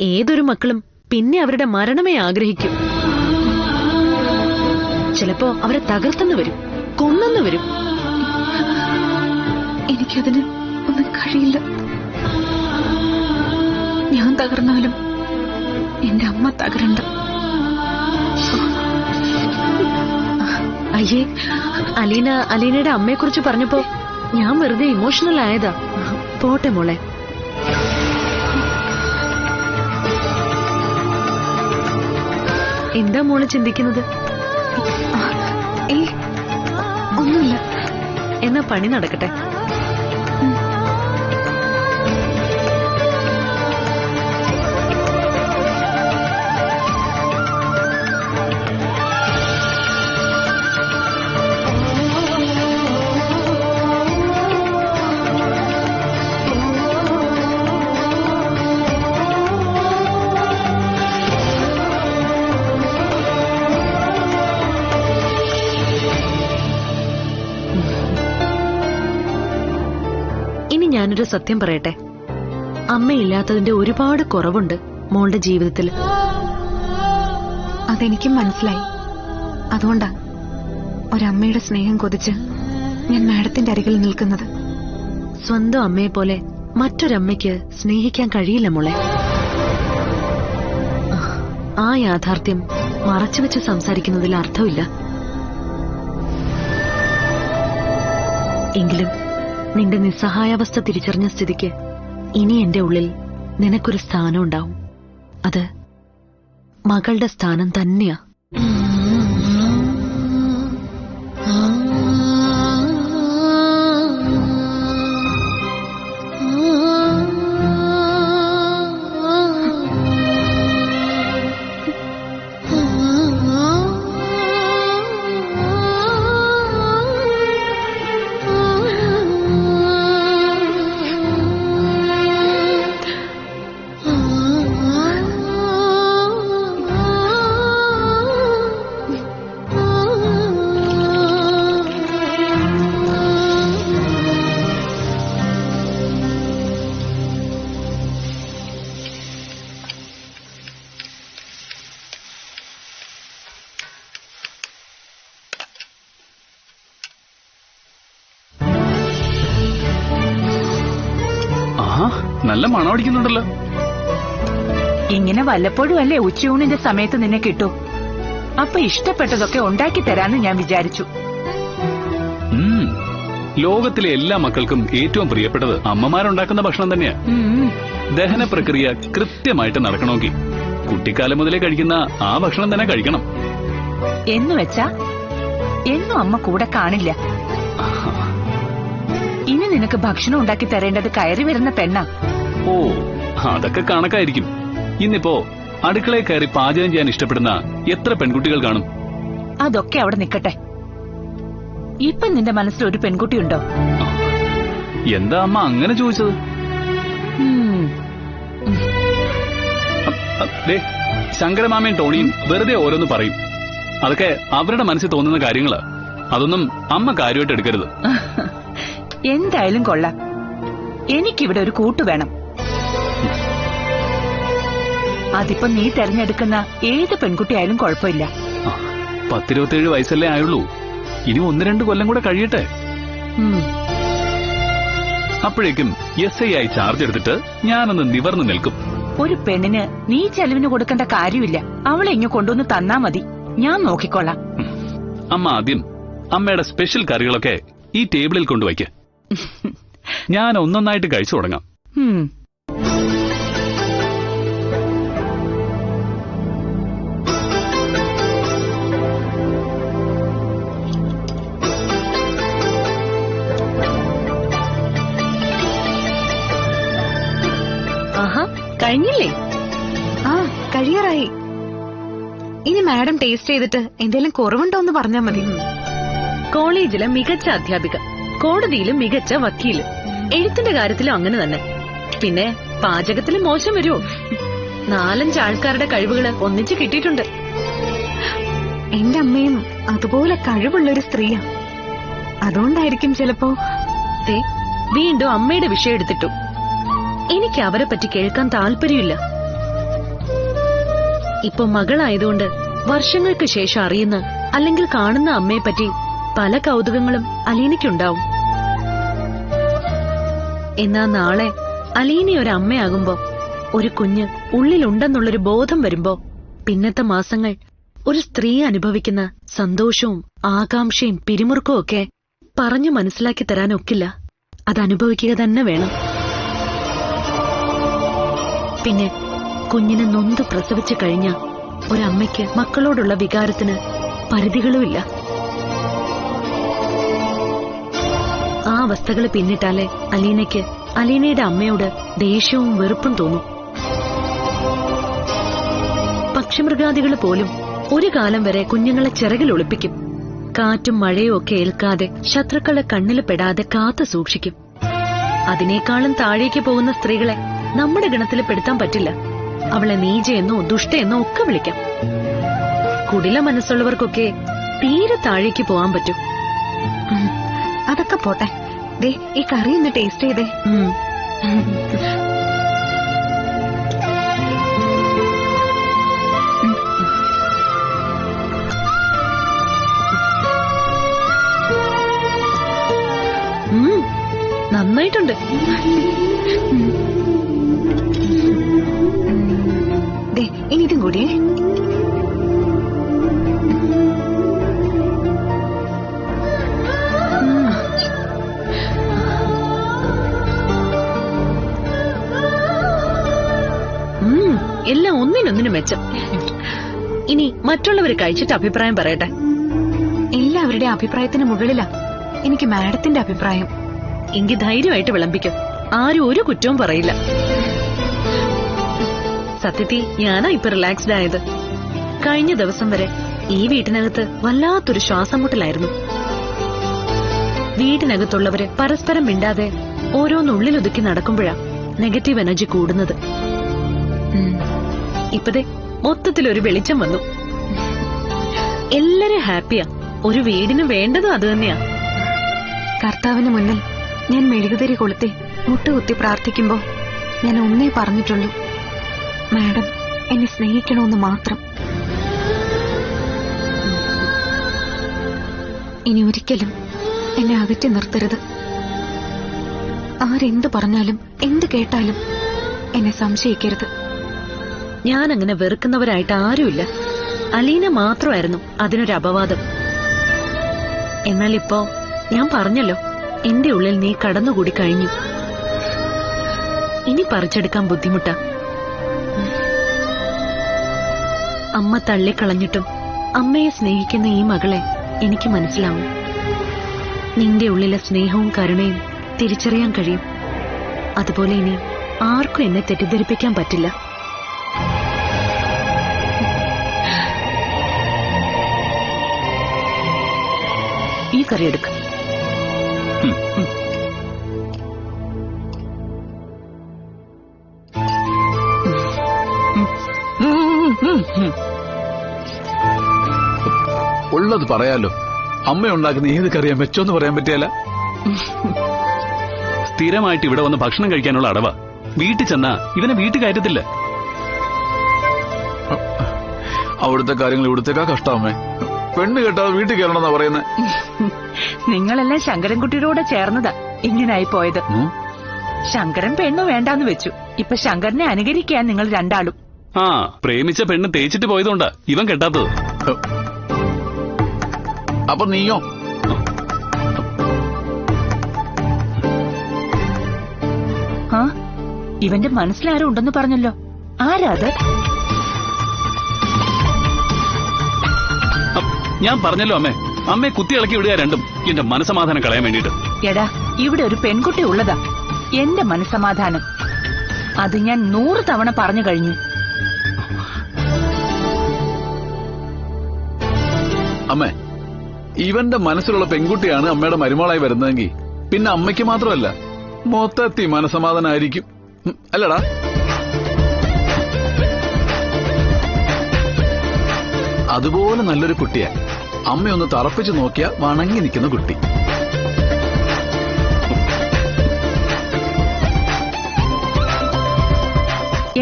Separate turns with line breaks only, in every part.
ഏതൊരു മക്കളും പിന്നെ അവരുടെ മരണമേ ആഗ്രഹിക്കും. ചിലപ്പോ അവരെ തകർത്തെന്ന് വരും, കൊന്നെന്ന് വരും.
എനിക്കതിന് ഒന്നും കഴിയില്ല. ഞാൻ തകർന്നാലും എന്റെ അമ്മ തകരണ്ട.
അയ്യേ, അലീനയുടെ അമ്മയെക്കുറിച്ച് പറഞ്ഞപ്പോ ഞാൻ വെറുതെ ഇമോഷണൽ ആയതാ. പോട്ടെ മോളെ. എന്താ മോള് ചിന്തിക്കുന്നത്?
ഒന്നുമില്ല.
എന്നാ പണി നടക്കട്ടെ. ഞാനൊരു സത്യം പറയട്ടെ, അമ്മയില്ലാത്തതിന്റെ ഒരുപാട് കുറവുണ്ട് മോളുടെ ജീവിതത്തിൽ.
അതെനിക്കും മനസ്സിലായി. അതുകൊണ്ടാ ഒരമ്മയുടെ സ്നേഹം കൊതിച്ച് ഞാൻ മാഡത്തിന്റെ അരികിൽ നിൽക്കുന്നത്.
സ്വന്തം അമ്മയെ പോലെ മറ്റൊരമ്മയ്ക്ക് സ്നേഹിക്കാൻ കഴിയില്ല മോളെ. ആ യാഥാർത്ഥ്യം മറച്ചുവെച്ച് സംസാരിക്കുന്നതിൽ അർത്ഥമില്ല. എങ്കിലും നിന്റെ നിസ്സഹായാവസ്ഥ തിരിച്ചറിഞ്ഞ സ്ഥിതിക്ക് ഇനി എന്റെ ഉള്ളിൽ നിനക്കൊരു സ്ഥാനം ഉണ്ടാവും. അത് മകളുടെ സ്ഥാനം തന്നെയാ.
നല്ല മണമടിക്കുന്നുണ്ടല്ലോ.
ഇങ്ങനെ വല്ലപ്പോഴും അല്ലേ ഉച്ചയൂണിന്റെ സമയത്ത് നിന്നെ കിട്ടൂ. അപ്പൊ ഇഷ്ടപ്പെട്ടതൊക്കെ ഉണ്ടാക്കി തരാന്ന് ഞാൻ വിചാരിച്ചു.
ലോകത്തിലെ എല്ലാ മക്കൾക്കും ഏറ്റവും പ്രിയപ്പെട്ടത് അമ്മമാരുണ്ടാക്കുന്ന ഭക്ഷണം തന്നെയാ. ദഹന പ്രക്രിയ കൃത്യമായിട്ട് നടക്കണമെങ്കിൽ കുട്ടിക്കാലം മുതലേ കഴിക്കുന്ന ആ ഭക്ഷണം തന്നെ കഴിക്കണം.
എന്നുവെച്ചാ എന്നും അമ്മ കൂടെ കാണില്ല. ഇനി നിനക്ക് ഭക്ഷണം ഉണ്ടാക്കി തരേണ്ടത് കയറി വരുന്ന പെണ്ണാ.
ഓ, അതൊക്കെ കണക്കായിരിക്കും. ഇന്നിപ്പോ അടുക്കളയിൽ കയറി പാചകം ചെയ്യാൻ ഇഷ്ടപ്പെടുന്ന എത്ര പെൺകുട്ടികൾ കാണും?
അതൊക്കെ അവിടെ നിക്കട്ടെ. ഇപ്പൊ നിന്റെ മനസ്സിൽ ഒരു പെൺകുട്ടിയുണ്ടോ?
എന്താ അമ്മ അങ്ങനെ ചോദിച്ചത്? ശങ്കരമാമയും ടോണിയും വെറുതെ ഓരോന്ന് പറയും. അതൊക്കെ അവരുടെ മനസ്സിൽ തോന്നുന്ന കാര്യങ്ങളാ. അതൊന്നും അമ്മ കാര്യമായിട്ട് എടുക്കരുത്.
എന്തായാലും കൊള്ളാം. എനിക്കിവിടെ ഒരു കൂട്ടു വേണം. അതിപ്പോ നീ തെരഞ്ഞെടുക്കുന്ന ഏത് പെൺകുട്ടിയായാലും കുഴപ്പമില്ല.
10-27 വയസ്സല്ലേ ആയുള്ളൂ. ഇനി 1-2 കൊല്ലം കൂടെ കഴിയട്ടെ. അപ്പോഴേക്കും SI ആയി ചാർജ് എടുത്തിട്ട് ഞാനൊന്ന് നിവർന്നു നിൽക്കും.
ഒരു പെണ്ണിന് നീ ചെലവിന് കൊടുക്കേണ്ട കാര്യമില്ല. അവളെ ഇങ്ങ് കൊണ്ടുവന്ന് തന്നാ മതി. ഞാൻ നോക്കിക്കൊള്ളാം.
അമ്മ ആദ്യം അമ്മയുടെ സ്പെഷ്യൽ കറികളൊക്കെ ഈ ടേബിളിൽ കൊണ്ടുവയ്ക്ക്. ഞാൻ ഒന്നൊന്നായിട്ട് കഴിച്ചു തുടങ്ങാം.
ആഹാ, കഴിഞ്ഞില്ലേ?
ആ, കഴിയാറായി. ഇനി മാഡം ടേസ്റ്റ് ചെയ്തിട്ട് എന്തെങ്കിലും കുറവുണ്ടോന്ന് പറഞ്ഞാൽ മതി.
കോളേജിലെ മികച്ച അധ്യാപിക, കോടതിയിലും മികച്ച വക്കീല്, എഴുത്തിന്റെ കാര്യത്തിലും അങ്ങനെ തന്നെ. പിന്നെ പാചകത്തിലും മോശം വരുമോ? 4-5 ആൾക്കാരുടെ കഴിവുകള് ഒന്നിച്ച് കിട്ടിയിട്ടുണ്ട്.
എന്റെ അമ്മയും അതുപോലെ കഴിവുള്ളൊരു സ്ത്രീയാ. അതുകൊണ്ടായിരിക്കും ചിലപ്പോ.
വീണ്ടും അമ്മയുടെ വിഷയം എടുത്തിട്ടു. എനിക്ക് അവരെ പറ്റി കേൾക്കാൻ താല്പര്യമില്ല. ഇപ്പൊ മകളായതുകൊണ്ട് വർഷങ്ങൾക്ക് ശേഷം അറിയുന്ന അല്ലെങ്കിൽ കാണുന്ന അമ്മയെ പറ്റി പല കൗതുകങ്ങളും അലീനയ്ക്കുണ്ടാവും. എന്നാ നാളെ അലീന ഒരു അമ്മയാകുമ്പോ, ഒരു കുഞ്ഞ് ഉള്ളിലുണ്ടെന്നുള്ളൊരു ബോധം വരുമ്പോ, പിന്നത്തെ മാസങ്ങൾ ഒരു സ്ത്രീ അനുഭവിക്കുന്ന സന്തോഷവും ആകാംക്ഷയും പിരിമുറുക്കവും ഒക്കെ പറഞ്ഞു മനസ്സിലാക്കി തരാനൊക്കില്ല. അതനുഭവിക്കുക തന്നെ വേണം. പിന്നെ കുഞ്ഞിനെ നൊന്ത് പ്രസവിച്ചു കഴിഞ്ഞ ഒരമ്മയ്ക്ക് മക്കളോടുള്ള വികാരത്തിന് പരിധികളുമില്ല. ആ അവസ്ഥകൾ പിന്നിട്ടാലേ അലീനയ്ക്ക് അലീനയുടെ അമ്മയോട് ദേഷ്യവും വെറുപ്പും തോന്നും. പക്ഷിമൃഗാദികൾ പോലും ഒരു കാലം വരെ കുഞ്ഞുങ്ങളെ ചിറകിൽ ഒളിപ്പിക്കും. കാറ്റും മഴയും ഒക്കെ ഏൽക്കാതെ ശത്രുക്കളെ കണ്ണിൽ പെടാതെ കാത്തു സൂക്ഷിക്കും. അതിനേക്കാളും താഴേക്ക് പോകുന്ന സ്ത്രീകളെ നമ്മുടെ ഗണത്തിൽ പെടുത്താൻ പറ്റില്ല. അവളെ നീചയെന്നോ ദുഷ്ടയെന്നോ ഒക്കെ വിളിക്കാം. കുടില മനസ്സുള്ളവർക്കൊക്കെ തീരെ താഴേക്ക് പോവാൻ പറ്റും.
അതൊക്കെ പോട്ടെ, ദേ ഈ കറി ഒന്ന് ടേസ്റ്റ് ചെയ്തേ.
നന്നായിട്ടുണ്ട്.
ദേ ഇനി ഇതും കൂടിയേ.
എല്ലാം ഒന്നിനൊന്നിനും മെച്ചം. ഇനി മറ്റുള്ളവർ കഴിച്ചിട്ട് അഭിപ്രായം പറയട്ടെ.
എല്ലാവരുടെ അഭിപ്രായത്തിന് മുകളിലാ എനിക്ക് മാഡത്തിന്റെ അഭിപ്രായം.
എങ്കിൽ ധൈര്യമായിട്ട് വിളമ്പിക്കും. ആരും ഒരു കുറ്റവും പറയില്ല. സത്യത്തിൽ ഞാനാ ഇപ്പൊ റിലാക്സ്ഡ് ആയത്. കഴിഞ്ഞ ദിവസം വരെ ഈ വീട്ടിനകത്ത് വല്ലാത്തൊരു ശ്വാസം മുട്ടലായിരുന്നു. വീട്ടിനകത്തുള്ളവര് പരസ്പരം മിണ്ടാതെ ഓരോന്നുള്ളിലൊതുക്കി നടക്കുമ്പോഴാ നെഗറ്റീവ് എനർജി കൂടുന്നത്. ഇപ്പതേ മൊത്തത്തിലൊരു വെളിച്ചം വന്നു. എല്ലാരും ഹാപ്പിയാ. ഒരു വീടിന് വേണ്ടതും അത് തന്നെയാ.
കർത്താവിന് മുന്നിൽ ഞാൻ മെഴുകുതിരി കൊളുത്തി മുട്ടുകുത്തി പ്രാർത്ഥിക്കുമ്പോ ഞാൻ ഒന്നേ പറഞ്ഞിട്ടുള്ളൂ, മാഡം എന്നെ സ്നേഹിക്കണമെന്ന് മാത്രം. ഇനി ഒരിക്കലും എന്നെ അകറ്റി നിർത്തരുത്. ആരെന്ത് പറഞ്ഞാലും എന്ത് കേട്ടാലും എന്നെ സംശയിക്കരുത്.
ഞാനങ്ങനെ വെറുക്കുന്നവരായിട്ട് ആരുമില്ല. അലീന മാത്രമായിരുന്നു അതിനൊരു അപവാദം. എന്നാൽ ഇപ്പോ ഞാൻ പറഞ്ഞല്ലോ, എന്റെ ഉള്ളിൽ നീ കടന്നുകൂടി കഴിഞ്ഞു. ഇനി പറിച്ചെടുക്കാൻ ബുദ്ധിമുട്ടാ. അമ്മ തള്ളിക്കളഞ്ഞിട്ടും അമ്മയെ സ്നേഹിക്കുന്ന ഈ മകളെ എനിക്ക് മനസ്സിലാവും. നിന്റെ ഉള്ളിലെ സ്നേഹവും കരുണയും തിരിച്ചറിയാൻ കഴിയും. അതുപോലെ ഇനി ആർക്കും എന്നെ തെറ്റിദ്ധരിപ്പിക്കാൻ പറ്റില്ല. ഈ കറി എടുക്ക.
ഉള്ളത് പറയാലോ, അമ്മ ഉണ്ടാക്കുന്ന ഏത് കറിയാ മെച്ചോന്ന് പറയാൻ പറ്റിയല്ല. സ്ഥിരമായിട്ട് ഇവിടെ വന്ന് ഭക്ഷണം കഴിക്കാനുള്ള അടവാ. വീട്ടിൽ ചെന്നാ ഇവനെ വീട്ടിൽ കയറ്റത്തില്ല. അവിടുത്തെ കാര്യങ്ങൾ ഇവിടുത്തേക്കാ കഷ്ടമേ. പെണ്ണ് കേട്ടാൽ വീട്ടിൽ കയറണമെന്നാ പറയുന്നത്.
നിങ്ങളെല്ലാം ശങ്കരൻകുട്ടിയോടെ ചേർന്നതാ ഇങ്ങനായി പോയത്. ശങ്കരൻ പെണ്ണു വേണ്ടാന്ന് വെച്ചു. ഇപ്പൊ ശങ്കരനെ അനുകരിക്കാൻ നിങ്ങൾ രണ്ടാളും.
ആ, പ്രേമിച്ച പെണ്ണ് തേച്ചിട്ട് പോയതുകൊണ്ടാ ഇവൻ കെട്ടാത്തത്. അപ്പൊ നീയോ?
ആ, ഇവന്റെ മനസ്സിലാരും ഉണ്ടെന്ന് പറഞ്ഞല്ലോ. ആരാ അത്?
ഞാൻ പറഞ്ഞല്ലോ അമ്മേ, അമ്മയെ കുത്തി ഇളക്കി വിടുക രണ്ടും എന്റെ മനസമാധാനം കളയാൻ വേണ്ടിട്ട്.
എടാ, ഇവിടെ ഒരു പെൺകുട്ടി ഉള്ളതാ എന്റെ മനസ്സമാധാനം. അത് ഞാൻ 100 തവണ പറഞ്ഞു കഴിഞ്ഞു.
അമ്മേ, ഇവന്റെ മനസ്സിലുള്ള പെൺകുട്ടിയാണ് അമ്മയുടെ മരുമകളായി വരുന്നതെങ്കിൽ പിന്നെ അമ്മയ്ക്ക് മാത്രമല്ല മൊത്തത്തി മനസമാധാനമായിരിക്കും. അല്ലടാ? അതുപോലെ നല്ലൊരു കുട്ടിയാ അമ്മയൊന്ന് തറപ്പിച്ചു നോക്കിയ വണങ്ങി നിൽക്കുന്ന കുട്ടി.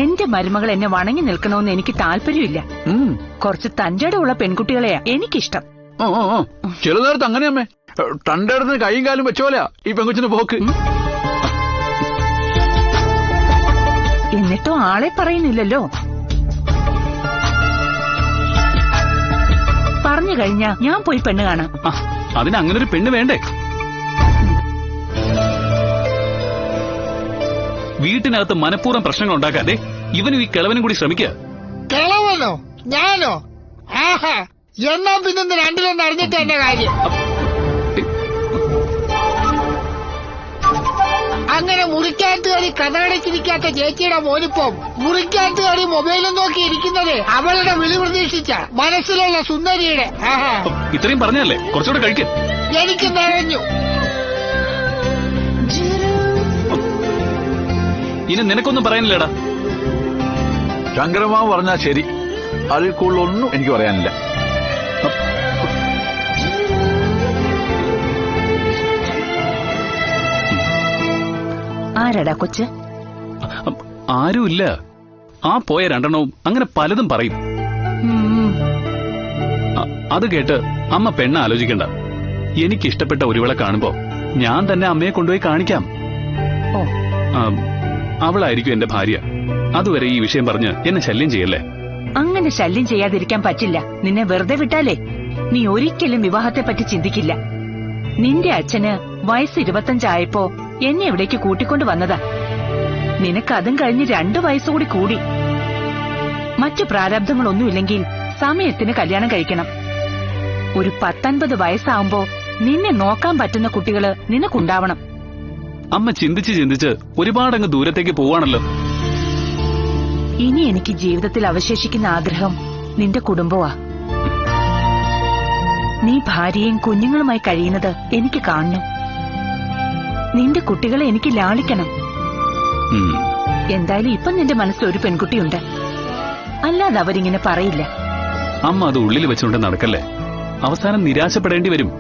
എന്റെ എന്റെ മരുമകൾ എന്നെ വണങ്ങി നിൽക്കണമെന്ന് എനിക്ക് താല്പര്യമില്ല. കുറച്ച് തന്റെയുടെ ഉള്ള പെൺകുട്ടികളെയാ എനിക്കിഷ്ടം.
ചില നേരത്ത് അങ്ങനെയമ്മേ, തന്റെ അടുത്ത് കൈയും കാലും വെച്ചോല ഈ പെങ്കുച്ചിന് പോക്ക്.
എന്നിട്ടും ആളെ പറയുന്നില്ലല്ലോ. പറഞ്ഞു കഴിഞ്ഞാ ഞാൻ പോയി പെണ്ണ് കാണാം.
അതിന് അങ്ങനെ ഒരു പെണ്ണ് വേണ്ടേ? വീട്ടിനകത്ത് മനഃപൂർവ്വം പ്രശ്നങ്ങൾ ഉണ്ടാക്കാതെ ഇവനും ഈ കിളവനും കൂടി ശ്രമിക്കുക.
കിളവനോ? ഞാനോ? ആഹാ, എന്നാ പിന്നെ രണ്ടിലൊന്നും അറിഞ്ഞിട്ട് എന്റെ കാര്യം. അങ്ങനെ മുറിക്കാത്തുകാരി കഥകടച്ചിരിക്കാത്ത ചേച്ചിയുടെ മോനിപ്പം മുറിക്കാത്തുകാരി മൊബൈലും നോക്കി ഇരിക്കുന്നത് അവളുടെ വിളി പ്രതീക്ഷിച്ച മനസ്സിലുള്ള സുന്ദരിയുടെ. ആഹാ,
ഇത്രയും പറഞ്ഞല്ലേ, കുറച്ചുകൂടെ കഴിക്കുക.
എനിക്ക് നിറഞ്ഞു.
ഇനി നിനക്കൊന്നും പറയാനില്ലടാ.
ശങ്കരമാവ് പറഞ്ഞാ ശരി, അതിൽ കൂടുതലൊന്നും എനിക്ക് പറയാനില്ല.
ആരാടാ കൊച്ച്?
ആരുമില്ല. ആ പോയ രണ്ടെണ്ണവും അങ്ങനെ പലതും പറയും. അത് കേട്ട് അമ്മ പെണ്ണ് ആലോചിക്കണ്ട. എനിക്കിഷ്ടപ്പെട്ട ഒരുവളെ കാണുമ്പോ ഞാൻ തന്നെ അമ്മയെ കൊണ്ടുപോയി കാണിക്കാം. അവളായിരിക്കും എന്റെ ഭാര്യ. അതുവരെ ഈ വിഷയം പറഞ്ഞ് എന്നെ ശല്യം ചെയ്യല്ലേ.
അങ്ങനെ ശല്യം ചെയ്യാതിരിക്കാൻ പറ്റില്ല. നിന്നെ വെറുതെ വിട്ടാലേ നീ ഒരിക്കലും വിവാഹത്തെപ്പറ്റി ചിന്തിക്കില്ല. നിന്റെ അച്ഛന് വയസ്സ് 25 ആയപ്പോ എന്നെ ഇവിടേക്ക് കൂട്ടിക്കൊണ്ടു വന്നതാ. നിനക്ക് അതും കഴിഞ്ഞ് 2 വയസ്സുകൂടി കൂടി. മറ്റു പ്രാരബ്ധങ്ങളൊന്നുമില്ലെങ്കിൽ സമയത്തിന് കല്യാണം കഴിക്കണം. ഒരു 19 വയസ്സാവുമ്പോ നിന്നെ നോക്കാൻ പറ്റുന്ന കുട്ടികള് നിനക്കുണ്ടാവണം.
അമ്മ ചിന്തിച്ച് ചിന്തിച്ച് ഒരുപാടങ്ങ് ദൂരത്തേക്ക് പോവാണല്ലോ.
ഇനി എനിക്ക് ജീവിതത്തിൽ അവശേഷിക്കുന്ന ആഗ്രഹം നിന്റെ കുടുംബമാ. നീ ഭാര്യയും കുഞ്ഞുങ്ങളുമായി കഴിയുന്നത് എനിക്ക് കാണണം. നിന്റെ കുട്ടികളെ എനിക്ക് ലാളിക്കണം. എന്തായാലും ഇപ്പൊ നിന്റെ മനസ്സിൽ ഒരു പെൺകുട്ടിയുണ്ട്. അല്ലാതെ അവരിങ്ങനെ പറയില്ല.
അമ്മ അത് ഉള്ളിൽ വെച്ചുകൊണ്ട് നടക്കല്ലേ. അവസാനം നിരാശപ്പെടേണ്ടി വരും.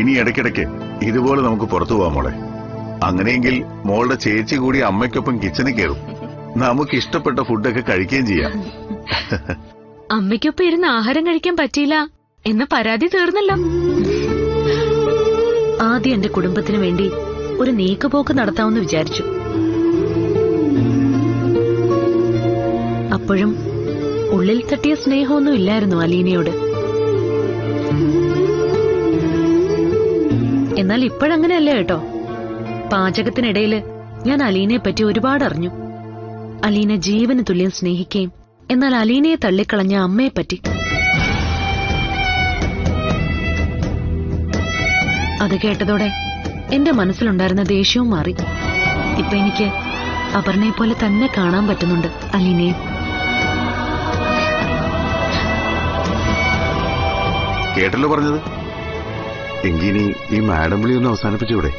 ഇനി ഇടയ്ക്കിടയ്ക്ക് ഇതുപോലെ നമുക്ക് പുറത്തു പോവാം മോളെ. അങ്ങനെയെങ്കിൽ മോളുടെ ചേച്ചി കൂടി അമ്മയ്ക്കൊപ്പം കിച്ചണിൽ കയറും. നമുക്ക് ഇഷ്ടപ്പെട്ട ഫുഡൊക്കെ കഴിക്കുകയും ചെയ്യാം.
അമ്മയ്ക്കൊപ്പം ഇരുന്ന് ആഹാരം കഴിക്കാൻ പറ്റിയില്ല എന്ന പരാതി തീർന്നല്ലോ. ആദ്യം എന്റെ കുടുംബത്തിന് വേണ്ടി ഒരു നീക്കുപോക്ക് നടത്താമെന്ന് വിചാരിച്ചു. അപ്പോഴും ഉള്ളിൽ തട്ടിയ സ്നേഹമൊന്നും ഇല്ലായിരുന്നു അലീനയോട്. എന്നാൽ ഇപ്പോഴങ്ങനെയല്ല കേട്ടോ. പാചകത്തിനിടയില് ഞാൻ അലീനയെ പറ്റി ഒരുപാട് അറിഞ്ഞു. അലീന ജീവന് തുല്യം സ്നേഹിക്കുകയും എന്നാൽ അലീനയെ തള്ളിക്കളഞ്ഞ അമ്മയെപ്പറ്റി. അത് കേട്ടതോടെ എന്റെ മനസ്സിലുണ്ടായിരുന്ന ദേഷ്യവും മാറി. ഇപ്പൊ എനിക്ക് അപർണയെ പോലെ തന്നെ കാണാൻ പറ്റുന്നുണ്ട് അലീനയെ.
കേട്ടല്ലോ പറഞ്ഞത്. എങ്കിനി ഈ മാഡം വിളി ഒന്ന് അവസാനിപ്പിച്ചൂടെ?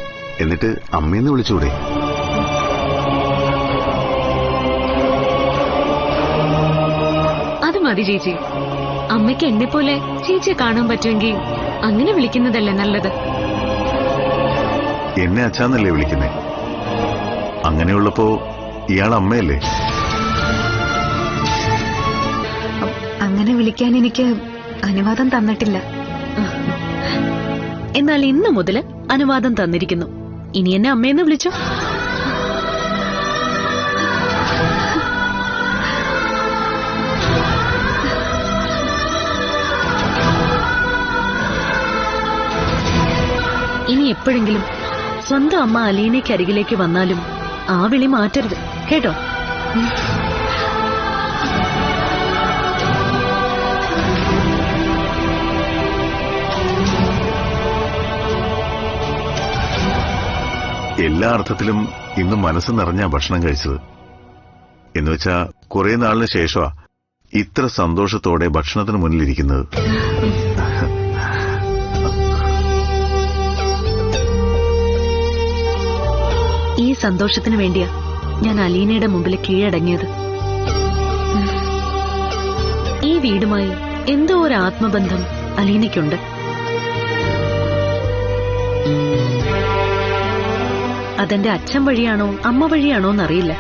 എന്നിട്ട് അമ്മയെന്ന് വിളിച്ചൂടെ?
അത് മതി ചേച്ചി. അമ്മയ്ക്ക് എന്നെ പോലെ ചേച്ചിയെ കാണാൻ പറ്റുമെങ്കിൽ അങ്ങനെ വിളിക്കുന്നതല്ലേ നല്ലത്.
എന്നെ അച്ഛാന്നല്ലേ വിളിക്കുന്നേ? അങ്ങനെയുള്ളപ്പോ ഇയാൾ അമ്മയല്ലേ?
അങ്ങനെ വിളിക്കാൻ എനിക്ക് അനുവാദം തന്നിട്ടില്ല.
എന്നാൽ ഇന്നു മുതൽ അനുവാദം തന്നിരിക്കുന്നു. ഇനി എന്നെ അമ്മയെന്ന് വിളിച്ചോ. ഇനി എപ്പോഴെങ്കിലും സ്വന്തം അമ്മ അലീനയ്ക്ക് അരികിലേക്ക് വന്നാലും ആ വിളി മാറ്റരുത് കേട്ടോ.
എല്ലാ അർത്ഥത്തിലും ഇന്ന് മനസ്സ് നിറഞ്ഞ ഭക്ഷണം കഴിച്ചത്. എന്നുവെച്ചാ കുറെ നാളിന് ശേഷമാ ഇത്ര സന്തോഷത്തോടെ ഭക്ഷണത്തിന് മുന്നിലിരിക്കുന്നത്.
ഈ സന്തോഷത്തിന് വേണ്ടിയാ ഞാൻ അലീനയുടെ മുമ്പിൽ കീഴടങ്ങിയത്. ഈ വീടുമായി എന്തോ ഒരു ആത്മബന്ധം അലീനയ്ക്കുണ്ട്. അതെന്റെ അച്ഛൻ വഴിയാണോ അമ്മ വഴിയാണോ എന്നറിയില്ല.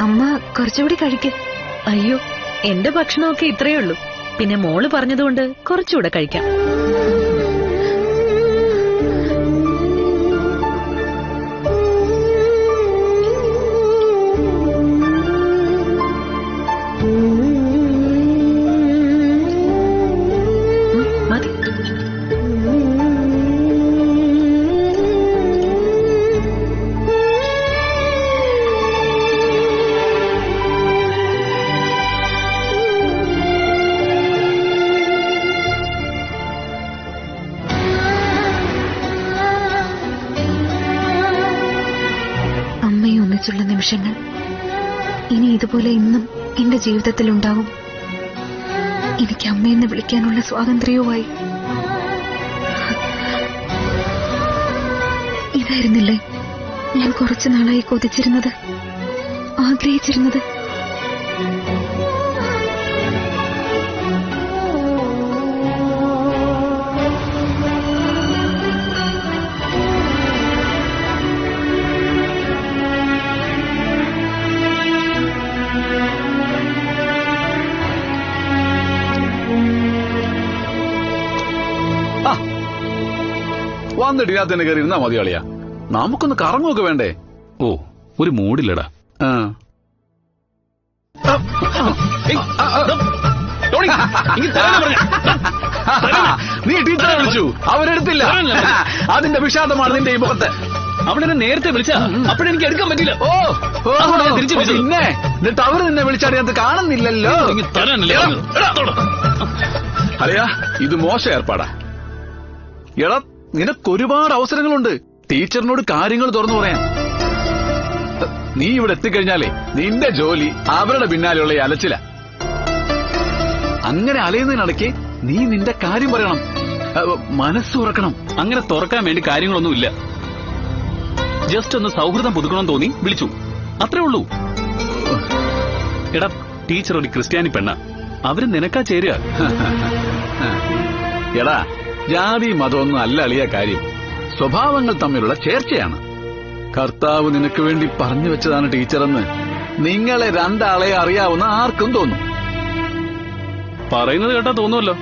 അമ്മ കുറച്ചുകൂടി കഴിക്ക്.
അയ്യോ, എന്റെ ഭക്ഷണമൊക്കെ ഇത്രയേ ഉള്ളൂ. പിന്നെ മോള് പറഞ്ഞതുകൊണ്ട് കുറച്ചുകൂടെ കഴിക്കാം. മതി.
അമ്മയും ഒന്നിച്ചുള്ള നിമിഷങ്ങൾ ഇനി ഇതുപോലെ ഇന്നും എന്റെ ജീവിതത്തിൽ ഉണ്ടാവും. എനിക്ക് അമ്മയെന്ന് വിളിക്കാനുള്ള സ്വാതന്ത്ര്യവുമായി. ഇതായിരുന്നില്ലേ ഞാൻ കുറച്ചു നാളായി കൊതിച്ചിരുന്നത്, ആഗ്രഹിച്ചിരുന്നത്?
വന്നിട്ട് ഇതിനകത്ത് തന്നെ കയറി ഇരുന്നാ മതി കളിയാ. നമുക്കൊന്ന് കറങ്ങുമൊക്കെ വേണ്ടേ?
ഓ, ഒരു മൂടില്ലടാ.
ആ. നീ ടീച്ചറെ വിളിച്ചു, അവരെടുത്തില്ല. അതിന്റെ വിഷാദമാണ് നിന്റെ ഈ മുഖത്ത്.
അവിടെ നേരത്തെ വിളിച്ചാ അപ്പോഴെനിക്ക് എടുക്കാൻ പറ്റില്ല.
ഓ
അതുകൊണ്ട് ഞാൻ തിരിച്ചു വിളിച്ചത്.
പിന്നെ എന്നിട്ട് അവര് നിന്നെ വിളിച്ചാടി അത് കാണുന്നില്ലല്ലോ. അല്ലയാ, ഇത് മോശം ഏർപ്പാടാ. എടാ, നിനക്കൊരുപാട് അവസരങ്ങളുണ്ട് ടീച്ചറിനോട് കാര്യങ്ങൾ തുറന്നു പറയാൻ. നീ ഇവിടെ എത്തിക്കഴിഞ്ഞാലേ നിന്റെ ജോലി അവരുടെ പിന്നാലെയുള്ള ഈ അലച്ചില. അങ്ങനെ അലയുന്നതിനിടയ്ക്ക് നീ നിന്റെ കാര്യം പറയണം, മനസ്സ് തുറക്കണം.
അങ്ങനെ തുറക്കാൻ വേണ്ടി കാര്യങ്ങളൊന്നുമില്ല. ജസ്റ്റ് ഒന്ന് സൗഹൃദം പുതുക്കണം തോന്നി വിളിച്ചു, അത്രേ ഉള്ളൂ. എടാ, ടീച്ചർ ഒരു ക്രിസ്ത്യാനി പെണ്ണ, അവര് നിനക്കാ ചേരുക.
എടാ, ജാതി മതമൊന്നും അല്ല അളിയ കാര്യം, സ്വഭാവങ്ങൾ തമ്മിലുള്ള ചേർച്ചയാണ്. കർത്താവ് നിനക്ക് വേണ്ടി പറഞ്ഞു വെച്ചതാണ് ടീച്ചറെന്ന് നിങ്ങളെ രണ്ടാളെ അറിയാവുന്ന ആർക്കും തോന്നും.
പറയുന്നത് കേട്ടാ തോന്നുമല്ലോ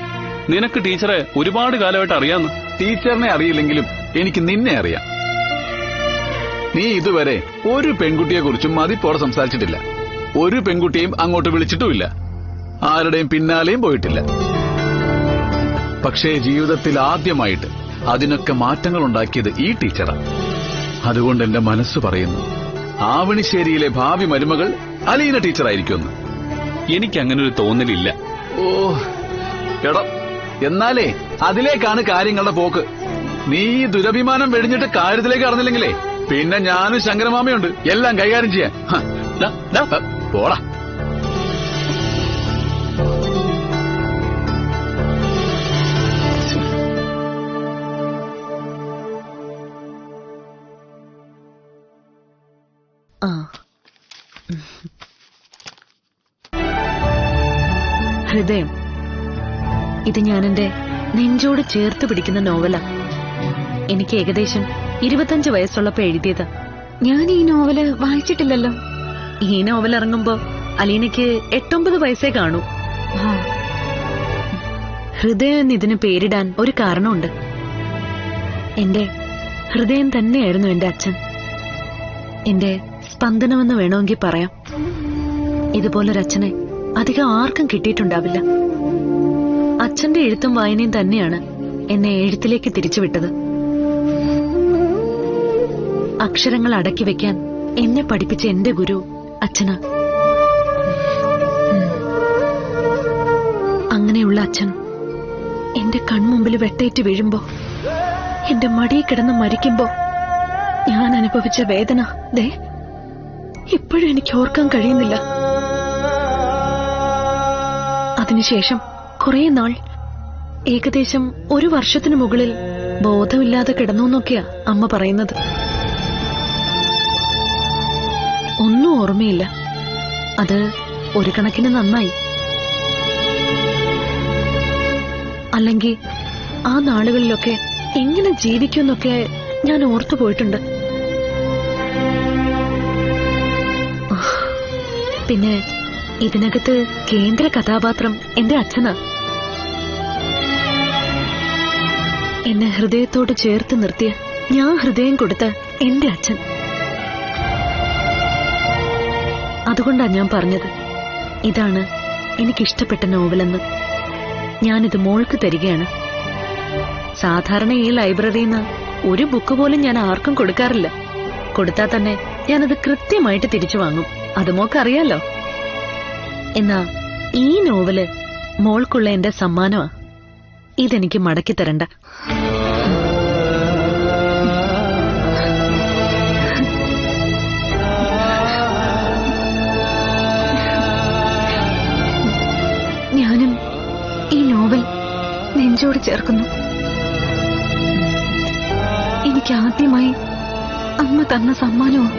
നിനക്ക് ടീച്ചറെ ഒരുപാട് കാലമായിട്ട് അറിയാന്ന്.
ടീച്ചറിനെ അറിയില്ലെങ്കിലും എനിക്ക് നിന്നെ അറിയാം. നീ ഇതുവരെ ഒരു പെൺകുട്ടിയെ കുറിച്ചും മതിപ്പോടെ സംസാരിച്ചിട്ടില്ല. ഒരു പെൺകുട്ടിയെയും അങ്ങോട്ട് വിളിച്ചിട്ടുമില്ല. ആരുടെയും പിന്നാലെയും പോയിട്ടില്ല. പക്ഷേ ജീവിതത്തിൽ ആദ്യമായിട്ട് അതിനൊക്കെ മാറ്റങ്ങൾ ഉണ്ടാക്കിയത് ഈ ടീച്ചറാണ്. അതുകൊണ്ട് എന്റെ മനസ്സ് പറയുന്നു, ആവണിശ്ശേരിയിലെ ഭാവി മരുമകൾ അലീന ടീച്ചറായിരിക്കുമെന്ന്.
എനിക്ക് അങ്ങനെ ഒരു തോന്നലില്ല.
ഓ എടാ, എന്നാലേ അതിലേക്കാണ് കാര്യങ്ങളുടെ പോക്ക്. നീ ഈ ദുരഭിമാനം വെടിഞ്ഞിട്ട് കാര്യത്തിലേക്ക് കടന്നില്ലെങ്കിലേ പിന്നെ ഞാനും ശങ്കരമാമയുണ്ട് എല്ലാം കൈകാര്യം ചെയ്യാൻ. പോടാ.
ഹൃദയം, ഇത് ഞാനെന്റെ നെഞ്ചോട് ചേർത്ത് പിടിക്കുന്ന നോവലാ. എനിക്ക് ഏകദേശം 25 വയസ്സുള്ളപ്പോ എഴുതിയതാ.
ഞാൻ ഈ നോവല് വായിച്ചിട്ടില്ലല്ലോ.
ഈ നോവൽ ഇറങ്ങുമ്പോ അലീനയ്ക്ക് 8-9 വയസ്സേ കാണൂ. ഹൃദയം എന്നിതിന് പേരിടാൻ ഒരു കാരണമുണ്ട്. എന്റെ ഹൃദയം തന്നെയായിരുന്നു എന്റെ അച്ഛൻ. എന്റെ സ്പന്ദനമെന്ന് വേണമെങ്കിൽ പറയാം. ഇതുപോലൊരച്ഛനെ അധികം ആർക്കും കിട്ടിയിട്ടുണ്ടാവില്ല. അച്ഛന്റെ എഴുത്തും വായനയും തന്നെയാണ് എന്നെ എഴുത്തിലേക്ക് തിരിച്ചുവിട്ടത്. അക്ഷരങ്ങൾ അടക്കി വെക്കാൻ എന്നെ പഠിപ്പിച്ച എന്റെ ഗുരു അച്ഛനാ. അങ്ങനെയുള്ള അച്ഛൻ എന്റെ കൺമുമ്പിൽ വെട്ടേറ്റ് വീഴുമ്പോ, എന്റെ മടിയിൽ കിടന്ന് മരിക്കുമ്പോ ഞാൻ അനുഭവിച്ച വേദന ദേ ഇപ്പോഴും എനിക്ക് ഓർക്കാൻ കഴിയുന്നില്ല. അതിനുശേഷം കുറെ നാൾ, ഏകദേശം 1 വർഷത്തിനു മുകളിൽ ബോധമില്ലാതെ കിടന്നു എന്നൊക്കെയാ അമ്മ പറയുന്നത്. ഓർമ്മയില്ല. അത് ഒരു കണക്കിന് നന്നായി. അല്ലെങ്കിൽ ആ നാളുകളിലൊക്കെ എങ്ങനെ ജീവിക്കുമെന്നൊക്കെ ഞാൻ ഓർത്തു പോയിട്ടുണ്ട്. പിന്നെ ഇതിനകത്ത് കേന്ദ്ര കഥാപാത്രം എന്റെ അച്ഛനാ. എന്നെ ഹൃദയത്തോട് ചേർത്ത് നിർത്തിയ, ഞാൻ ഹൃദയം കൊടുത്ത എന്റെ അച്ഛൻ. അതുകൊണ്ടാ ഞാൻ പറഞ്ഞത് ഇതാണ് എനിക്കിഷ്ടപ്പെട്ട നോവലെന്ന്. ഞാനിത് മോൾക്ക് തരികയാണ്. സാധാരണ ഈ ലൈബ്രറിയിൽ നിന്ന് ഒരു ബുക്ക് പോലും ഞാൻ ആർക്കും കൊടുക്കാറില്ല. കൊടുത്താൽ തന്നെ ഞാനത് കൃത്യമായിട്ട് തിരിച്ചു വാങ്ങും. അത് മോക്കറിയാലോ. എന്നാ ഈ നോവല് മോൾക്കുള്ള എന്റെ സമ്മാനമാ. ഇതെനിക്ക് മടക്കി തരണ്ട.
ഞാനും ഈ നോവൽ നെഞ്ചോട് ചേർക്കുന്നു. എനിക്ക് ആദ്യമായി അമ്മ തന്ന സമ്മാനവും